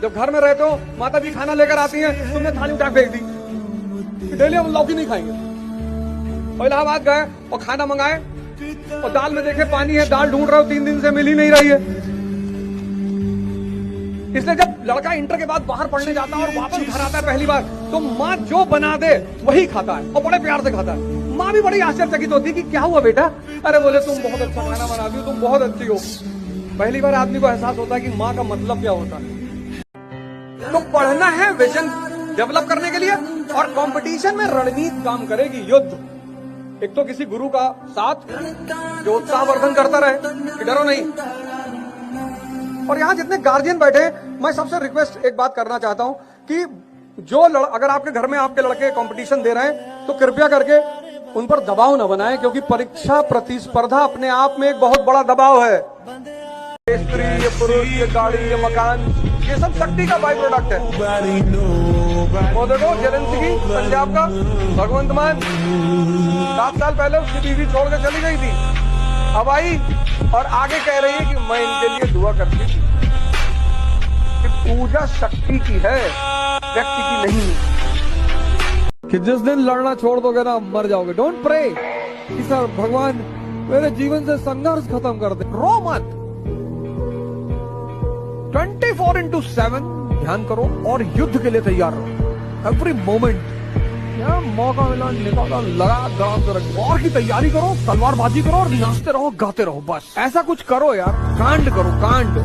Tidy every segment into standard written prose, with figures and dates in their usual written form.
जब घर में रहते हो माता जी खाना लेकर आती हैं, तुमने थाली उठा फेंक दी। डेली हम लौकी नहीं खाएंगे। और इलाहाबाद गए और खाना मंगाए और दाल में देखे पानी है, दाल ढूंढ रहे हो 3 दिन से मिल ही नहीं रही है। इसलिए जब लड़का इंटर के बाद बाहर पढ़ने जाता है और वापस घर आता है पहली बार, तो माँ जो बना दे वही खाता है और बड़े प्यार से खाता है। माँ भी बड़ी आश्चर्यचकित होती है कि क्या हुआ बेटा? अरे बोले तुम बहुत अच्छा खाना बनाती हो, तुम बहुत अच्छी हो। पहली बार आदमी को एहसास होता है कि माँ का मतलब क्या होता है। तो पढ़ना है विजन डेवलप करने के लिए, और कंपटीशन में रणनीति काम करेगी, युद्ध। एक तो किसी गुरु का साथ जो उत्साहवर्धन करता रहे कि डरो नहीं। और यहाँ जितने गार्जियन बैठे हैं, मैं सबसे रिक्वेस्ट एक बात करना चाहता हूं कि जो अगर आपके घर में आपके लड़के कंपटीशन दे रहे हैं तो कृपया करके उन पर दबाव न बनाएं, क्योंकि परीक्षा प्रतिस्पर्धा अपने आप में एक बहुत बड़ा दबाव है। स्त्री, ये पुरुष, ये गाड़ी, ये मकान, ये सब शक्ति का बाई प्रोडक्ट है। वो देखो जेलेंस्की पंजाब का भगवंत मान 7 साल पहले उसकी बीवी छोड़ के चली गई थी, अब आई और आगे कह रही है कि मैं इनके लिए दुआ करती थी। कि पूजा शक्ति की है, व्यक्ति की नहीं। कि जिस दिन लड़ना छोड़ दोगे ना मर जाओगे। डोंट प्रे कि सर भगवान मेरे जीवन से संघर्ष खत्म कर दे। रो मत। 24/7 ध्यान करो और युद्ध के लिए तैयार रहो। एवरी मोमेंट क्या मौका मिला निकाला, लड़ा वॉर की तैयारी करो, तलवारबाजी करो और नाचते रहो, गाते रहो। बस ऐसा कुछ करो यार, कांड करो, कांड।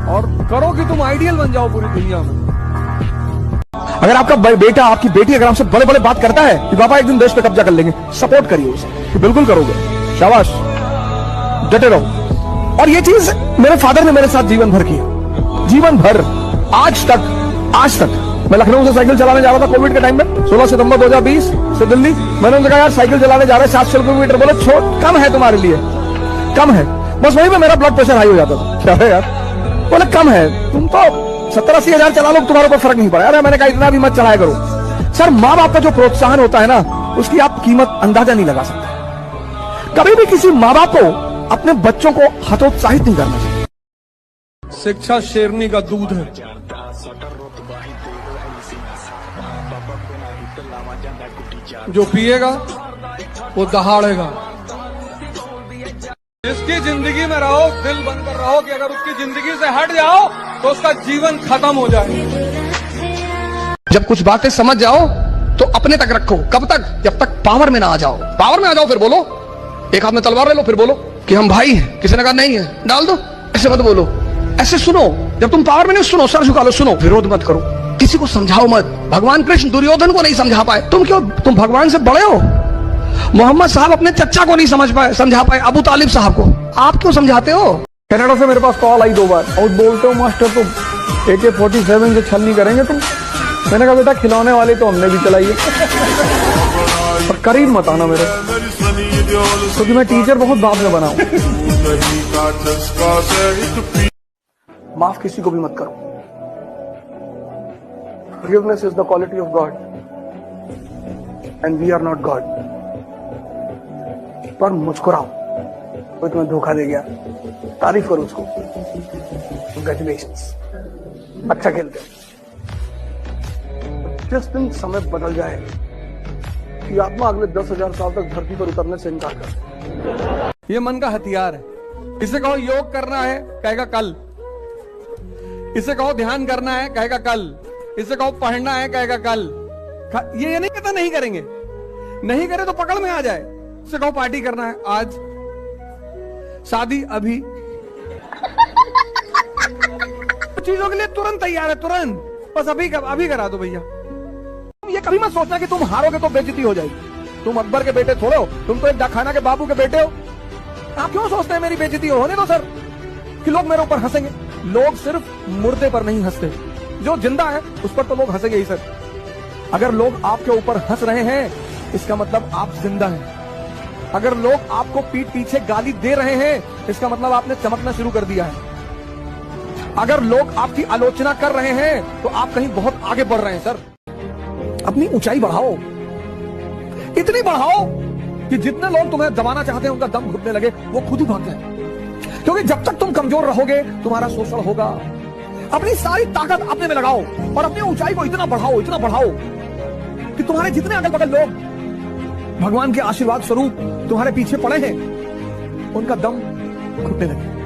और करो कि तुम आइडियल बन जाओ पूरी दुनिया में। अगर आपका बेटा आपकी बेटी अगर आपसे बड़े बड़े बात करता है कि पापा एक दिन देश पे कब्जा कर लेंगे, सपोर्ट करिए उसे कि बिल्कुल करोगे, शाबाश, डटे रहो। और ये चीज मेरे फादर ने मेरे साथ जीवन भर की, जीवन भर, आज तक। मैं लखनऊ से साइकिल चलाने जा रहा था कोविड के टाइम में, 16 सितंबर 2020 से दिल्ली। मैंने उनसे कहा यार साइकिल चलाने जा रहे 700 किलोमीटर। बोले छोट कम है तुम्हारे लिए, कम है। बस वहीं पे मेरा ब्लड प्रेशर हाई हो जाता था। क्या है यार? बोले कम है, तुम तो 70-80 हजार चला लो, तुम्हारे ऊपर फर्क नहीं पड़ा। अरे मैंने कहा इतना भी मत चलाया करो। सर माँ बाप का जो प्रोत्साहन होता है ना, उसकी आप कीमत अंदाजा नहीं लगा सकते। कभी भी किसी माँ बाप को अपने बच्चों को हतोत्साहित नहीं करना चाहिए। शिक्षा शेरनी का दूध है। जो पिएगा वो दहाड़ेगा। जिसकी जिंदगी में रहो, दिल बनकर रहो कि अगर उसकी जिंदगी से हट जाओ तो उसका जीवन खत्म हो जाए। जब कुछ बातें समझ जाओ तो अपने तक रखो। कब तक? जब तक पावर में ना आ जाओ। पावर में आ जाओ फिर बोलो। एक हाथ में तलवार ले लो, फिर बोलो कि हम भाई हैं। किसी ने कहा नहीं है, डाल दो। ऐसे मत बोलो, ऐसे सुनो। जब तुम पावर में नहीं, सुनो, सर झुका लो, सुनो, विरोध मत करो, किसी को समझाओ मत। भगवान कृष्ण दुर्योधन को नहीं समझा पाए, तुम भगवान से बड़े हो। मोहम्मद साहब अपने चचा को नहीं समझा पाए, अबू तालिब साहब को, आप क्यों समझाते हो? कनाडा से मेरे पास कॉल आई 2 बार और बोलते हो मास्टर तुम AK-47 से छल नहीं करेंगे तुम। मैंने कहा बेटा खिलौने वाले तो हमने भी चलाई है, पर करीब मत आना मेरे, क्योंकि मैं टीचर बहुत बाद में बनाऊं। माफ किसी को भी मत करो। Forgiveness is the quality of God, and we are not God. पर मुस्कुराओ, कोई तुम्हें धोखा दे गया, तारीफ करो उसको, Congratulations, अच्छा खेलते हो। जिस दिन समय बदल जाए कि आत्मा अगले 10,000 साल तक धरती पर उतरने से इनकार कर। ये मन का हथियार है। इसे कहो योग करना है, कहेगा कल। इसे कहो ध्यान करना है, कहेगा कल। इसे कहो पढ़ना है, कहेगा कल। ये नहीं कहता नहीं करेंगे, नहीं करे तो पकड़ में आ जाए। इसे कहो पार्टी करना है, आज। शादी अभी। चीजों के लिए तुरंत तैयार है, तुरंत। बस अभी करा दो भैया। ये कभी मत सोचना कि तुम हारोगे तो बेइज्जती हो जाएगी। तुम अकबर के बेटे थोड़े हो, तुम तो एक डाकखाना के बाबू के बेटे हो। आप क्यों सोचते हैं मेरी बेइज्जती होने दो सर, कि लोग मेरे ऊपर हंसेंगे। लोग सिर्फ मुर्दे पर नहीं हंसते, जो जिंदा है उस पर तो लोग हंसेंगे ही सर। अगर लोग आपके ऊपर हंस रहे हैं इसका मतलब आप जिंदा हैं। अगर लोग आपको पीठ पीछे गाली दे रहे हैं इसका मतलब आपने चमकना शुरू कर दिया है। अगर लोग आपकी आलोचना कर रहे हैं तो आप कहीं बहुत आगे बढ़ रहे हैं सर। अपनी ऊंचाई बढ़ाओ, इतनी बढ़ाओ कि जितने लोग तुम्हें दबाना चाहते हैं उनका दम घुटने लगे, वो खुद ही भाग जाए। क्योंकि जब तक तुम कमजोर रहोगे तुम्हारा शोषण होगा। अपनी सारी ताकत अपने में लगाओ और अपनी ऊंचाई को इतना बढ़ाओ कि तुम्हारे जितने अगल बगल लोग भगवान के आशीर्वाद स्वरूप तुम्हारे पीछे पड़े हैं उनका दम घुटने लगे।